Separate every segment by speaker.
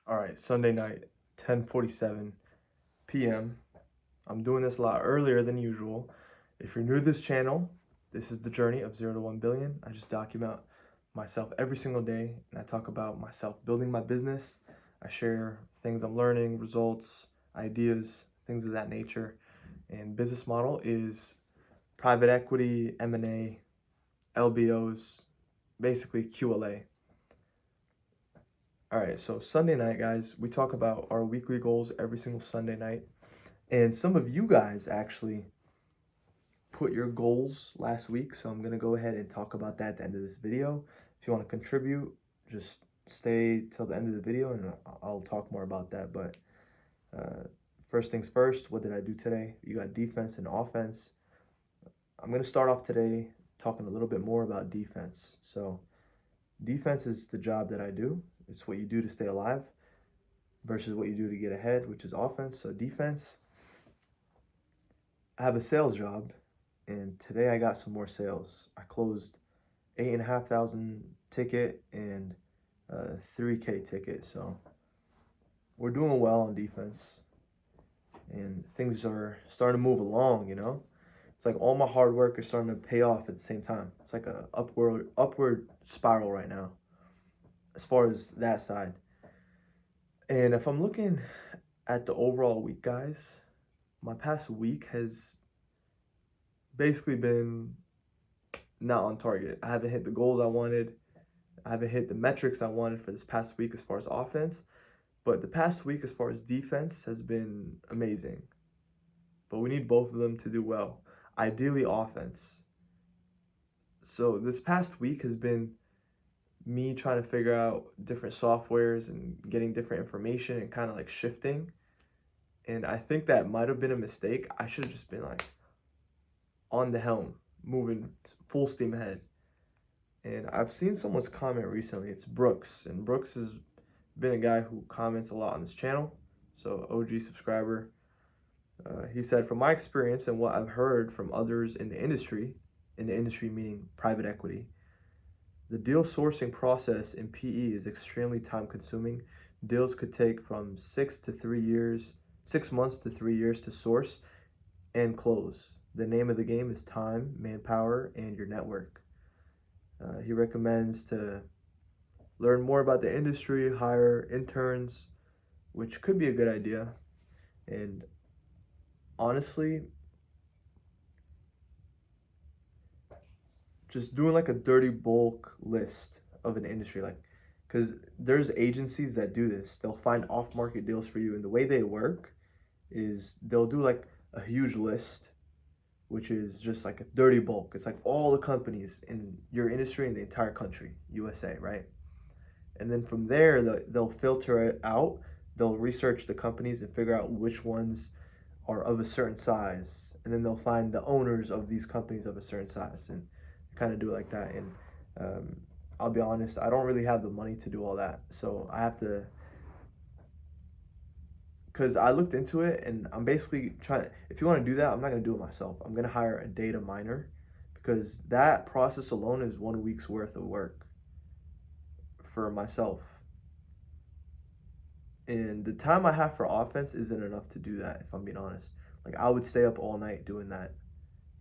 Speaker 1: All right, Sunday night, 10:47 p.m. I'm doing this a lot earlier than usual. If you're new to this channel, this is the journey of 0 to 1 billion. I just document myself every single day and I talk about myself building my business. I share things I'm learning, results, ideas, things of that nature. And business model is private equity, M&A, LBOs, basically QLA. All right, so Sunday night, guys, we talk about our weekly goals every single Sunday night. And some of you guys actually put your goals last week, so I'm going to go ahead and talk about that at the end of this video. If you want to contribute, just stay till the end of the video and I'll talk more about that. But first things first, what did I do today? You got defense and offense. I'm going to start off today talking a little bit more about defense. So defense is the job that I do. It's what you do to stay alive versus what you do to get ahead, which is offense. So defense, I have a sales job, and today I got some more sales. I closed 8,500 ticket and 3K ticket. So we're doing well on defense, and things are starting to move along. It's like all my hard work is starting to pay off at the same time. It's like a upward spiral right now, as far as that side. And if I'm looking at the overall week, guys, my past week has basically been not on target. I haven't hit the goals I wanted. I haven't hit the metrics I wanted for this past week as far as offense. But the past week as far as defense has been amazing. But we need both of them to do well. Ideally offense. So this past week has been me trying to figure out different softwares and getting different information and kind of like shifting. And I think that might have been a mistake. I should have just been like on the helm, moving full steam ahead. And I've seen someone's comment recently. It's Brooks. And Brooks has been a guy who comments a lot on this channel. So OG subscriber. He said, from my experience and what I've heard from others in the industry meaning private equity, the deal sourcing process in PE is extremely time consuming. Deals could take from 6 months to 3 years to source and close. The name of the game is time, manpower, and your network. He recommends to learn more about the industry, hire interns, which could be a good idea. And honestly, just doing like a dirty bulk list of an industry, like, because there's agencies that do this. They'll find off-market deals for you, and the way they work is they'll do like a huge list, which is just like a dirty bulk. It's like all the companies in your industry in the entire country, USA, right? And then from there, they'll filter it out. They'll research the companies and figure out which ones are of a certain size. And then they'll find the owners of these companies of a certain size and kind of do it like that. And I'll be honest, I don't really have the money to do all that. So I have to, because I looked into it and I'm basically trying, if you want to do that, I'm not going to do it myself. I'm going to hire a data miner because that process alone is 1 week's worth of work for myself. And the time I have for offense isn't enough to do that, if I'm being honest. Like, I would stay up all night doing that,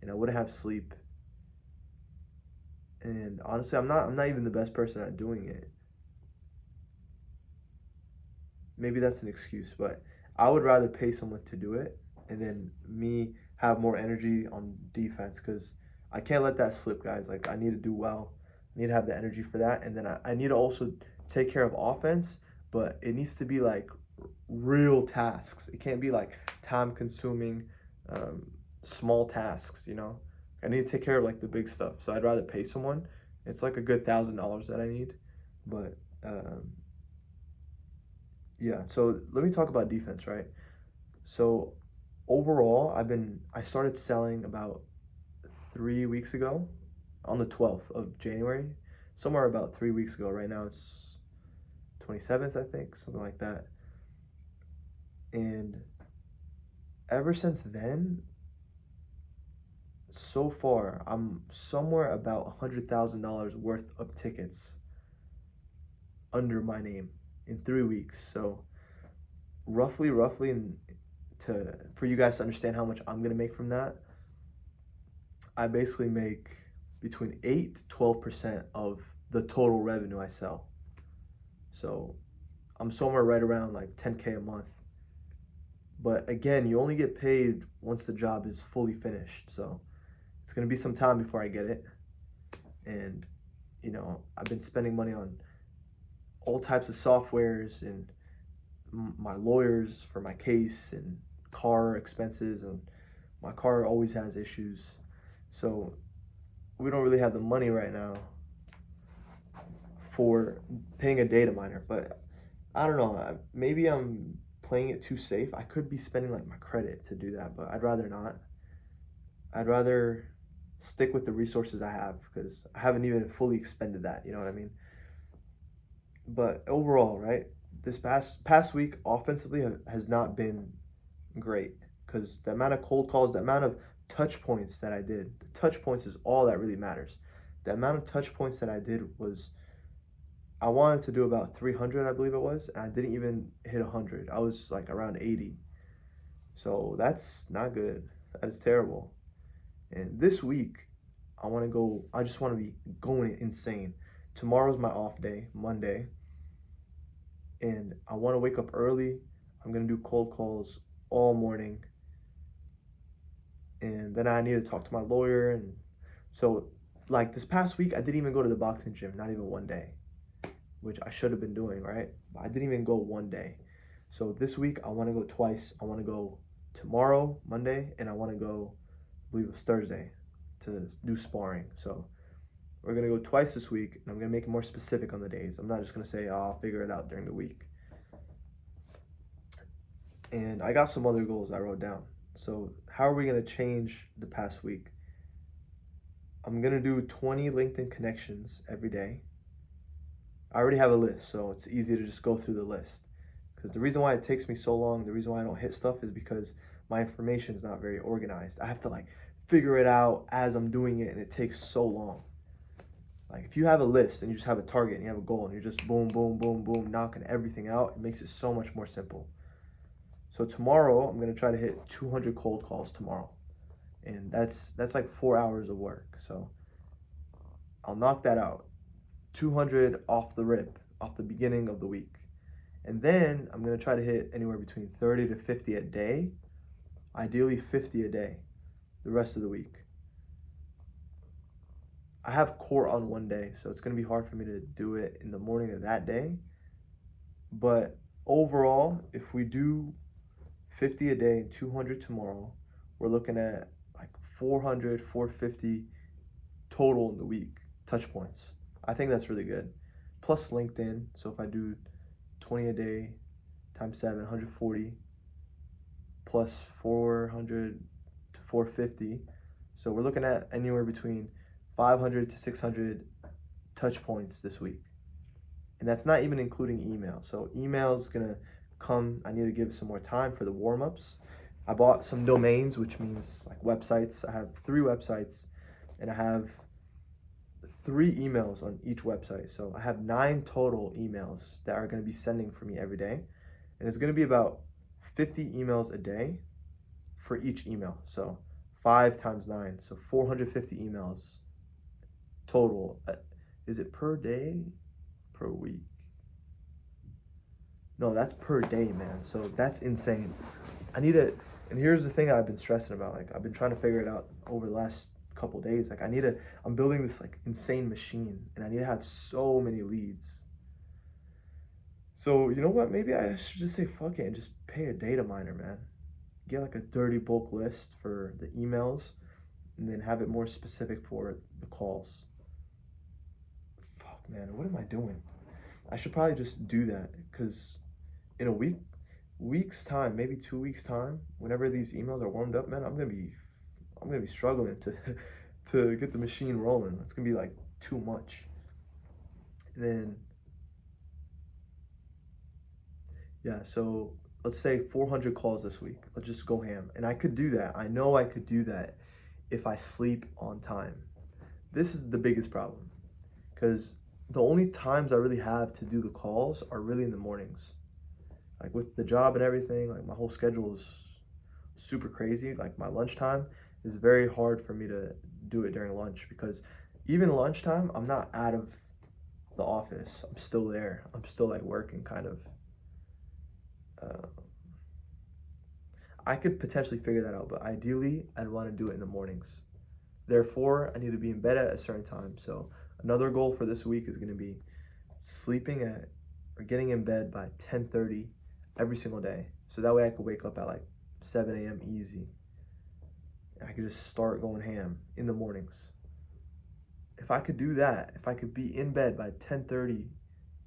Speaker 1: and I wouldn't have sleep. And honestly, I'm not even the best person at doing it. Maybe that's an excuse, but I would rather pay someone to do it and then me have more energy on defense because I can't let that slip, guys. Like, I need to do well. I need to have the energy for that, and then I need to also take care of offense, but it needs to be like real tasks. It can't be like time consuming small tasks. I need to take care of like the big stuff, so I'd rather pay someone. It's like a good $1,000 that I need, but yeah. So let me talk about defense, right? So overall, I started selling about 3 weeks ago, on the 12th of January, somewhere about 3 weeks ago. Right now it's 27th, I think, something like that. And ever since then, so far, I'm somewhere about $100,000 worth of tickets under my name in 3 weeks. So roughly, and for you guys to understand how much I'm gonna make from that, I basically make between 8 to 12% of the total revenue I sell. So I'm somewhere right around like 10K a month. But again, you only get paid once the job is fully finished. So it's gonna be some time before I get it. And I've been spending money on all types of softwares and my lawyers for my case and car expenses, and my car always has issues. So we don't really have the money right now for paying a data miner. But I don't know, maybe I'm playing it too safe. I could be spending like my credit to do that, but I'd rather not. I'd rather stick with the resources I have, because I haven't even fully expended that, you know what I mean? But overall, right, this past week offensively has not been great, because the amount of cold calls, the amount of touch points that I did, the touch points is all that really matters. The amount of touch points that I did was, I wanted to do about 300, I believe it was, and I didn't even hit 100. I was like around 80. So that's not good. That is terrible. And this week, I just want to be going insane. Tomorrow's my off day, Monday, and I want to wake up early. I'm going to do cold calls all morning. And then I need to talk to my lawyer. And so, like this past week, I didn't even go to the boxing gym, not even one day, which I should have been doing, right? But I didn't even go one day. So this week, I want to go twice. I want to go tomorrow, Monday, and I want to go, I believe it was Thursday, to do sparring. So we're going to go twice this week, and I'm going to make it more specific on the days. I'm not just going to say, oh, I'll figure it out during the week. And I got some other goals I wrote down. So how are we going to change the past week? I'm going to do 20 LinkedIn connections every day. I already have a list, so it's easy to just go through the list. Because the reason why it takes me so long, the reason why I don't hit stuff is because my information is not very organized. I have to like figure it out as I'm doing it, and it takes so long. Like if you have a list and you just have a target and you have a goal and you're just boom, boom, boom, boom, knocking everything out, it makes it so much more simple. So tomorrow I'm gonna try to hit 200 cold calls tomorrow, and that's like 4 hours of work. So I'll knock that out, 200 off the rip, off the beginning of the week, and then I'm gonna try to hit anywhere between 30 to 50 a day, ideally 50 a day, the rest of the week. I have court on one day, so it's gonna be hard for me to do it in the morning of that day. But overall, if we do 50 a day and 200 tomorrow, we're looking at like 400, 450 total in the week, touch points. I think that's really good. Plus LinkedIn, so if I do 20 a day times 7, 140, plus 400 to 450. So we're looking at anywhere between 500 to 600 touch points this week. And that's not even including email. So email's gonna come, I need to give some more time for the warm-ups. I bought some domains, which means like websites. I have 3 websites, and I have 3 emails on each website. So I have 9 total emails that are gonna be sending for me every day. And it's gonna be about 50 emails a day for each email. So 5 times 9, so 450 emails total. Is it per day? Per week? No, that's per day, man. So that's insane. I need to, and here's the thing I've been stressing about. Like I've been trying to figure it out over the last couple days. Like I'm building this like insane machine, and I need to have so many leads. So you know what? Maybe I should just say fuck it and just pay a data miner, man. Get like a dirty bulk list for the emails, and then have it more specific for the calls. Fuck, man, what am I doing? I should probably just do that, because in a week's time, maybe 2 weeks time, whenever these emails are warmed up, man, I'm gonna be struggling to to get the machine rolling. It's gonna be like too much. And then yeah, so let's say 400 calls this week. Let's just go ham. And I could do that. I know I could do that if I sleep on time. This is the biggest problem, because the only times I really have to do the calls are really in the mornings. Like with the job and everything, like my whole schedule is super crazy. Like my lunchtime is very hard for me to do it during lunch because even lunchtime, I'm not out of the office. I'm still there. I'm still like working kind of. Uh, I could potentially figure that out, but ideally, I'd want to do it in the mornings. Therefore, I need to be in bed at a certain time. So another goal for this week is going to be sleeping at or getting in bed by 10:30 every single day. So that way I could wake up at like 7 a.m. easy. And I could just start going ham in the mornings. If I could do that, if I could be in bed by 10:30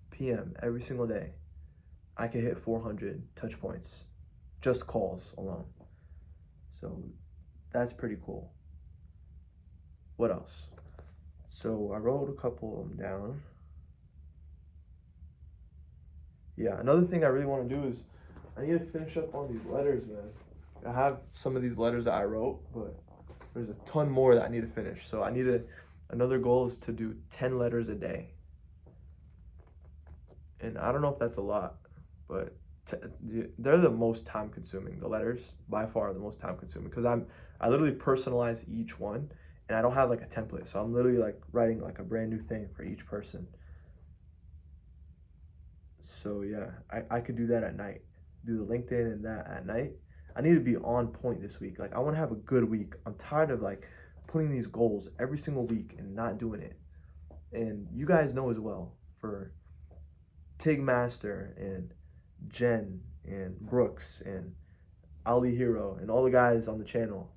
Speaker 1: p.m. every single day, I could hit 400 touch points, just calls alone. So that's pretty cool. What else? So I wrote a couple of them down. Yeah, another thing I really want to do is I need to finish up on these letters, man. I have some of these letters that I wrote, but there's a ton more that I need to finish. So I need to, another goal is to do 10 letters a day. And I don't know if that's a lot, but t- they're the most time consuming. The letters by far are the most time consuming because I literally personalize each one and I don't have like a template. So I'm literally like writing like a brand new thing for each person. So yeah, I could do that at night. Do the LinkedIn and that at night. I need to be on point this week. Like I want to have a good week. I'm tired of like putting these goals every single week and not doing it. And you guys know as well for Tig Master and Jen and Brooks and Ali Hero and all the guys on the channel.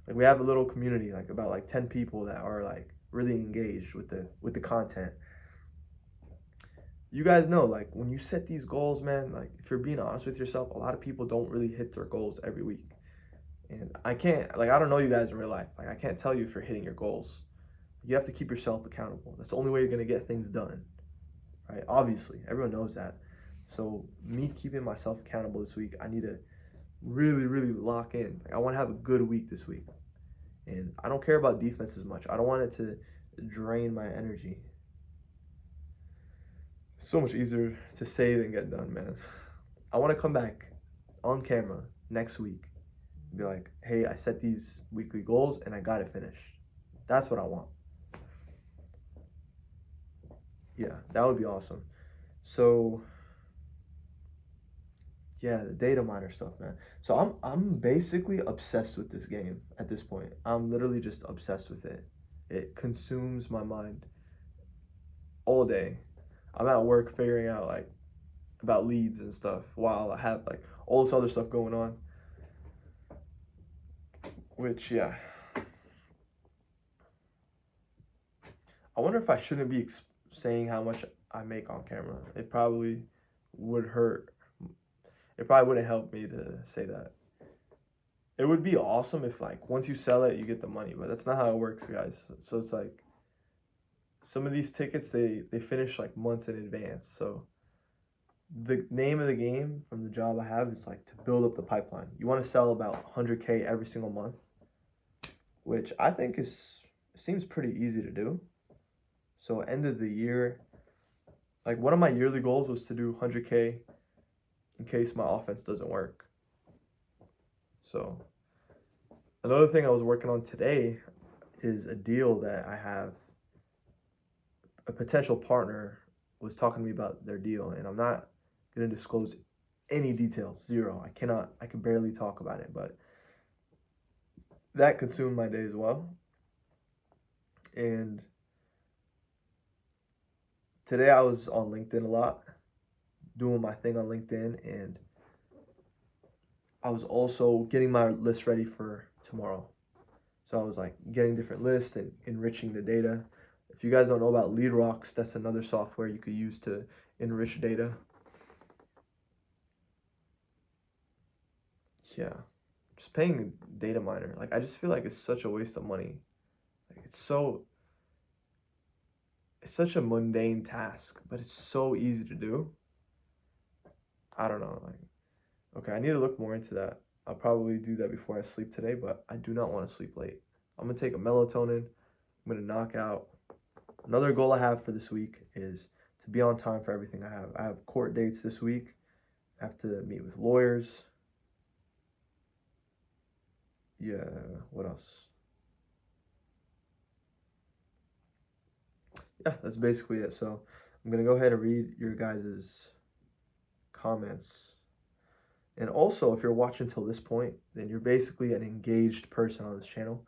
Speaker 1: Like we have a little community, like about like 10 people that are like really engaged with the content. You guys know, like when you set these goals, man, like if you're being honest with yourself, a lot of people don't really hit their goals every week. And I can't, like, I don't know you guys in real life. Like, I can't tell you if you're hitting your goals. You have to keep yourself accountable. That's the only way you're going to get things done, right? Obviously, everyone knows that. So, me keeping myself accountable this week, I need to really, really lock in. Like, I want to have a good week this week. And I don't care about defense as much. I don't want it to drain my energy. So much easier to say than get done, man. I want to come back on camera next week and be like, hey, I set these weekly goals and I got it finished. That's what I want. Yeah, that would be awesome. So, yeah, the data miner stuff, man. So I'm basically obsessed with this game at this point. I'm literally just obsessed with it. It consumes my mind all day. I'm at work figuring out like about leads and stuff while I have like all this other stuff going on. Which, yeah, I wonder if I shouldn't be saying how much I make on camera. It probably would hurt. It probably wouldn't help me to say that. It would be awesome if like once you sell it, you get the money, but that's not how it works, guys. So it's like some of these tickets they finish like months in advance. So the name of the game from the job I have is like to build up the pipeline. You want to sell about 100K every single month, which I think is seems pretty easy to do. So end of the year, like one of my yearly goals was to do 100K in case my offense doesn't work. So another thing I was working on today is a deal that I have. A potential partner was talking to me about their deal, and I'm not going to disclose any details. Zero. I cannot. I can barely talk about it, but that consumed my day as well. And today I was on LinkedIn a lot, doing my thing on LinkedIn, and I was also getting my list ready for tomorrow. So I was like getting different lists and enriching the data. If you guys don't know about LeadRocks, that's another software you could use to enrich data. Yeah, just paying a data miner. Like I just feel like it's such a waste of money. Like it's such a mundane task, but it's so easy to do. I don't know. Like okay, I need to look more into that. I'll probably do that before I sleep today, but I do not want to sleep late. I'm gonna take a melatonin. I'm gonna knock out. Another goal I have for this week is to be on time for everything I have. I have court dates this week. I have to meet with lawyers. Yeah, what else? Yeah, that's basically it. So I'm gonna go ahead and read your guys' comments. And also, if you're watching till this point, then you're basically an engaged person on this channel.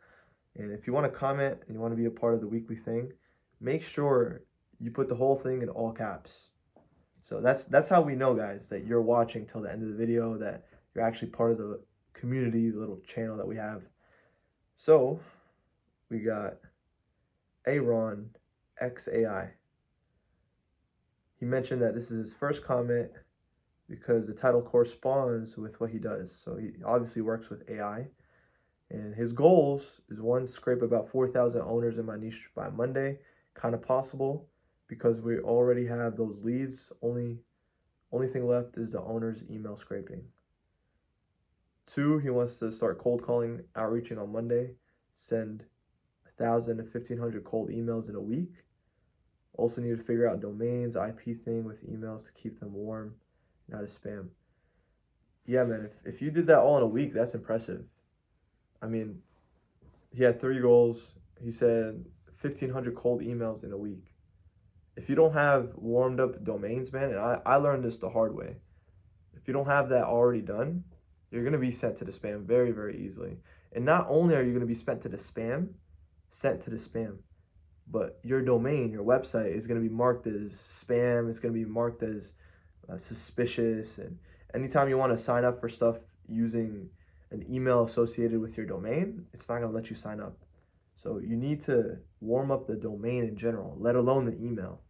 Speaker 1: And if you want to comment and you want to be a part of the weekly thing, make sure you put the whole thing in all caps. So that's how we know, guys, that you're watching till the end of the video, that you're actually part of the community, the little channel that we have. So we got Aaron XAI. He mentioned that this is his first comment because the title corresponds with what he does. So he obviously works with AI. And his goals is one, scrape about 4,000 owners in my niche by Monday. Kind of possible because we already have those leads. Only thing left is the owner's email scraping. 2, he wants to start cold calling, outreaching on Monday. Send 1,000 to 1,500 cold emails in a week. Also need to figure out domains, IP thing with emails to keep them warm, not a spam. Yeah, man, if you did that all in a week, that's impressive. I mean, he had 3 goals. He said 1,500 cold emails in a week. If you don't have warmed up domains, man, and I learned this the hard way. If you don't have that already done, you're going to be sent to the spam very, very easily. And not only are you going to be sent to the spam, but your domain, your website is going to be marked as spam. It's going to be marked as suspicious. And anytime you want to sign up for stuff using an email associated with your domain, it's not going to let you sign up. So you need to warm up the domain in general, let alone the email.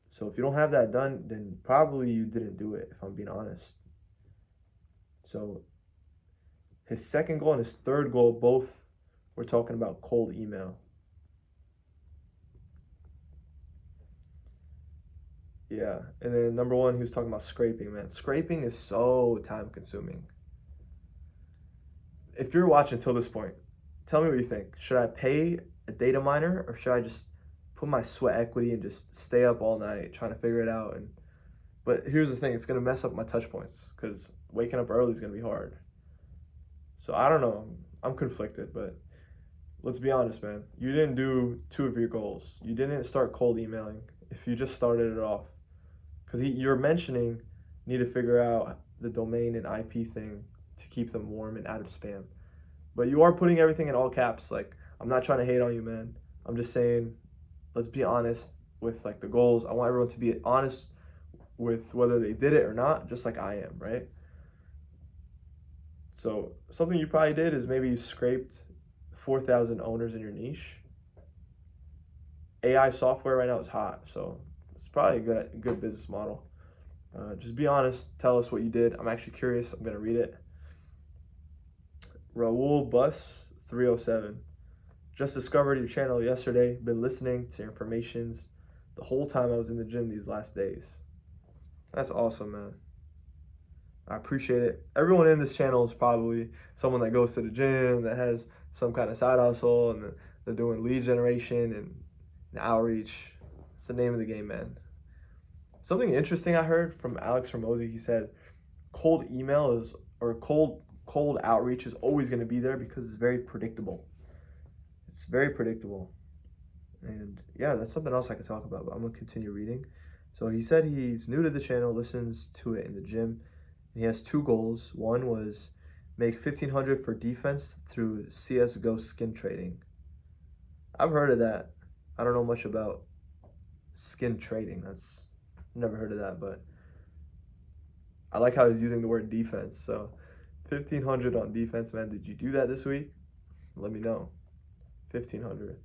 Speaker 1: So if you don't have that done, then probably you didn't do it, if I'm being honest. So his second goal and his third goal, both we're talking about cold email. Yeah, and then number 1, he was talking about scraping, man. Scraping is so time consuming. If you're watching till this point, tell me what you think. Should I pay a data miner or should I just put my sweat equity and just stay up all night trying to figure it out? But here's the thing, it's gonna mess up my touch points because waking up early is gonna be hard. So I don't know, I'm conflicted, but let's be honest, man. You didn't do 2 of your goals. You didn't start cold emailing if you just started it off. Because you're mentioning need to figure out the domain and IP thing to keep them warm and out of spam. But you are putting everything in all caps. Like, I'm not trying to hate on you, man. I'm just saying, let's be honest with like the goals. I want everyone to be honest with whether they did it or not, just like I am, right? So something you probably did is maybe you scraped 4,000 owners in your niche. AI software right now is hot, so it's probably a good business model. Just be honest. Tell us what you did. I'm actually curious. I'm going to read it. Raul Bus 307. Just discovered your channel yesterday. Been listening to your informations the whole time I was in the gym these last days. That's awesome, man. I appreciate it. Everyone in this channel is probably someone that goes to the gym, that has some kind of side hustle, and they're doing lead generation and outreach. It's the name of the game, man. Something interesting I heard from Alex Hormozi, he said cold email is, or cold outreach is always going to be there because it's very predictable. It's very predictable. And yeah, that's something else I could talk about, but I'm going to continue reading. So he said he's new to the channel, listens to it in the gym. And he has 2 goals. One was make 1,500 for defense through CSGO skin trading. I've heard of that. I don't know much about skin trading. Never heard of that, but I like how he's using the word defense. So 1,500 on defense, man. Did you do that this week? Let me know. 1,500.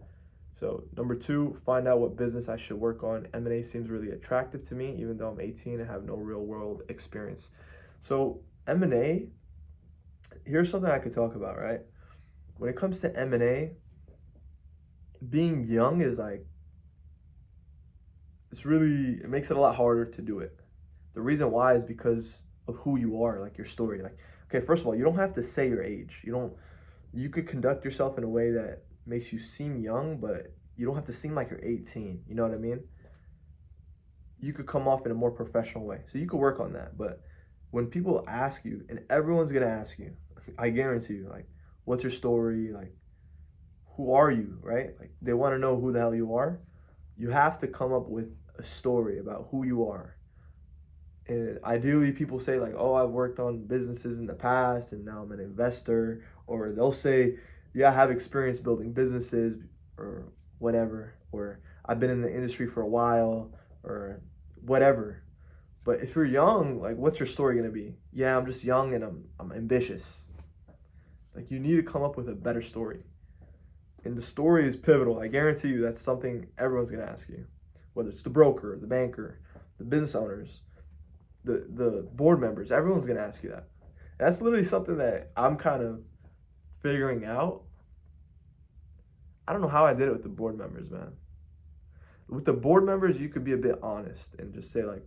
Speaker 1: So number 2, find out what business I should work on. M&A seems really attractive to me, even though I'm 18 and have no real world experience. So M&A, here's something I could talk about, right? When it comes to M&A, being young is like, it makes it a lot harder to do it. The reason why is because of who you are, like your story. Like, okay, first of all, you don't have to say your age. You could conduct yourself in a way that makes you seem young, but you don't have to seem like you're 18. You know what I mean? You could come off in a more professional way. So you could work on that. But when people ask you, and everyone's gonna ask you, I guarantee you, like, what's your story? Like, who are you, right? Like, they want to know who the hell you are. You have to come up with a story about who you are. And ideally, people say, like, oh, I've worked on businesses in the past and now I'm an investor. Or they'll say, yeah, I have experience building businesses or whatever. Or I've been in the industry for a while or whatever. But if you're young, like, what's your story going to be? Yeah, I'm just young and I'm ambitious. Like, you need to come up with a better story. And the story is pivotal. I guarantee you that's something everyone's going to ask you. Whether it's the broker, the banker, the business owners, the board members, everyone's going to ask you that. And that's literally something that I'm kind of figuring out. I don't know how I did it with the board members, man. With the board members, you could be a bit honest and just say, like,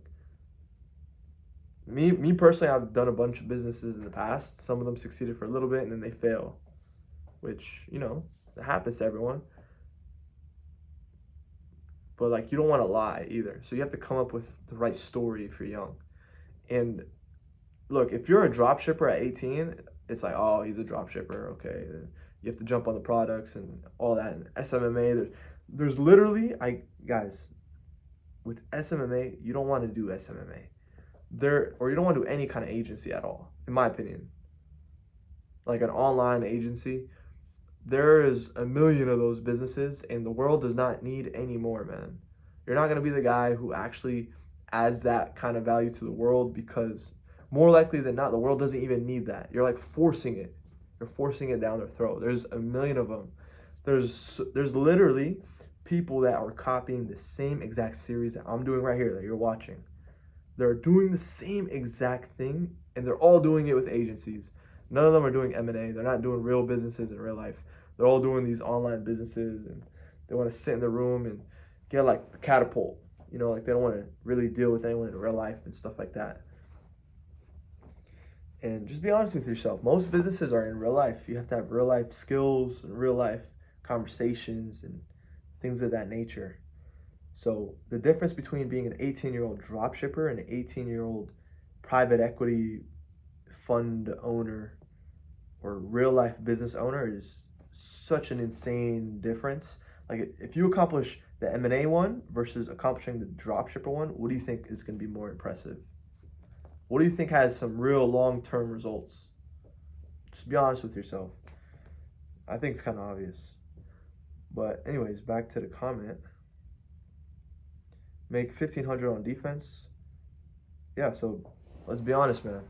Speaker 1: me personally, I've done a bunch of businesses in the past. Some of them succeeded for a little bit and then they fail, which, you know, it happens to everyone. But, like, you don't want to lie either. So you have to come up with the right story if you're young. And look, if you're a drop shipper at 18, it's like, oh, he's a drop shipper. Okay. You have to jump on the products and all that. And SMMA, there's literally, guys, with SMMA, you don't want to do SMMA. Or you don't want to do any kind of agency at all, in my opinion. Like an online agency, there is a million of those businesses and the world does not need any more, man. You're not going to be the guy who actually adds that kind of value to the world, because more likely than not, the world doesn't even need that. You're like forcing it. You're forcing it down their throat. There's a million of them. There's literally people that are copying the same exact series that I'm doing right here that you're watching. They're doing the same exact thing, and they're all doing it with agencies. None of them are doing M&A. They're not doing real businesses in real life. They're all doing these online businesses, and they want to sit in the room and get like the catapult. You know, like they don't want to really deal with anyone in real life and stuff like that. And just be honest with yourself. Most businesses are in real life. You have to have real life skills and real life conversations and things of that nature. So the difference between being an 18-year-old drop shipper and an 18-year-old private equity fund owner or real life business owner is such an insane difference. Like, if you accomplish the M&A one versus accomplishing the drop shipper one, what do you think is going to be more impressive? What do you think has some real long-term results? Just be honest with yourself. I think it's kind of obvious. But anyways, back to the comment. Make 1,500 on defense. Yeah, so let's be honest, man.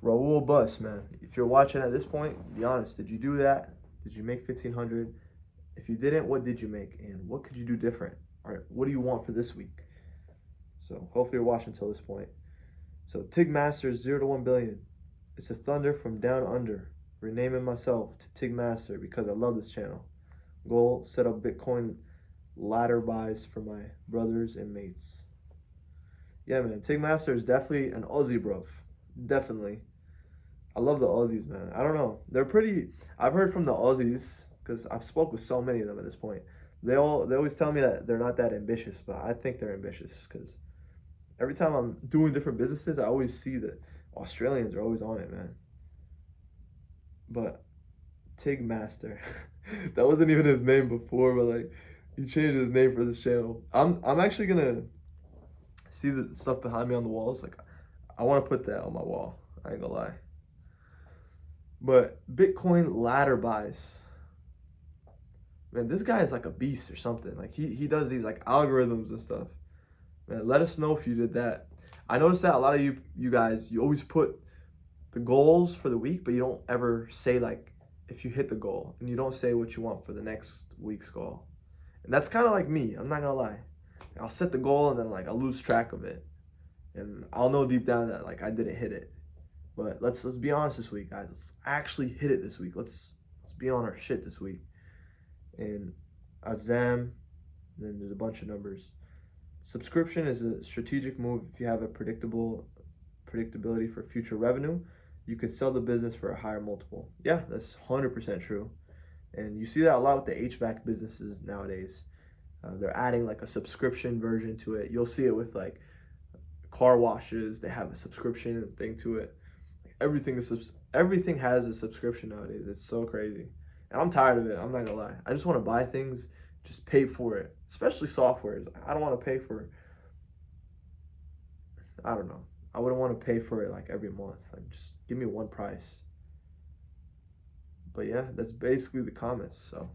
Speaker 1: Raul bust, man. If you're watching at this point, be honest. Did you do that? Did you make 1,500? If you didn't, what did you make? And what could you do different? All right, what do you want for this week? So hopefully you're watching until this point. So Tig Masters 0 to 1 billion. It's a thunder from down under. Renaming myself to Tig Master because I love this channel. Goal, set up Bitcoin ladder buys for my brothers and mates. Yeah, man. Tig Master is definitely an Aussie, bro. Definitely. I love the Aussies, man. I don't know. They're pretty. I've heard from the Aussies, because I've spoke with so many of them at this point. They always tell me that they're not that ambitious, but I think they're ambitious, because every time I'm doing different businesses, I always see that Australians are always on it, man. But Tig Master, that wasn't even his name before, but like, he changed his name for this channel. I'm actually gonna see the stuff behind me on the walls. Like, I want to put that on my wall. I ain't gonna lie. But Bitcoin ladder buys. Man, this guy is like a beast or something. Like, he does these like algorithms and stuff. Man, let us know if you did that. I noticed that a lot of you guys, you always put the goals for the week, but you don't ever say like if you hit the goal, and you don't say what you want for the next week's goal. And that's kind of like me. I'm not gonna lie. I'll set the goal and then like I'll lose track of it, and I'll know deep down that like I didn't hit it. But let's be honest this week, guys. Let's actually hit it this week. Let's be on our shit this week. And Azam, then there's a bunch of numbers. Subscription is a strategic move if you have a predictability for future revenue. You could sell the business for a higher multiple. Yeah, that's 100% true. And you see that a lot with the HVAC businesses nowadays. They're adding like a subscription version to it. You'll see it with like car washes. They have a subscription thing to it. Everything has a subscription nowadays. It's so crazy, and I'm tired of it. I'm not gonna lie. I just want to buy things, just pay for it, especially softwares. I don't want to pay for. I don't know. I wouldn't want to pay for it like every month. Like just give me one price. But yeah, that's basically the comments. So.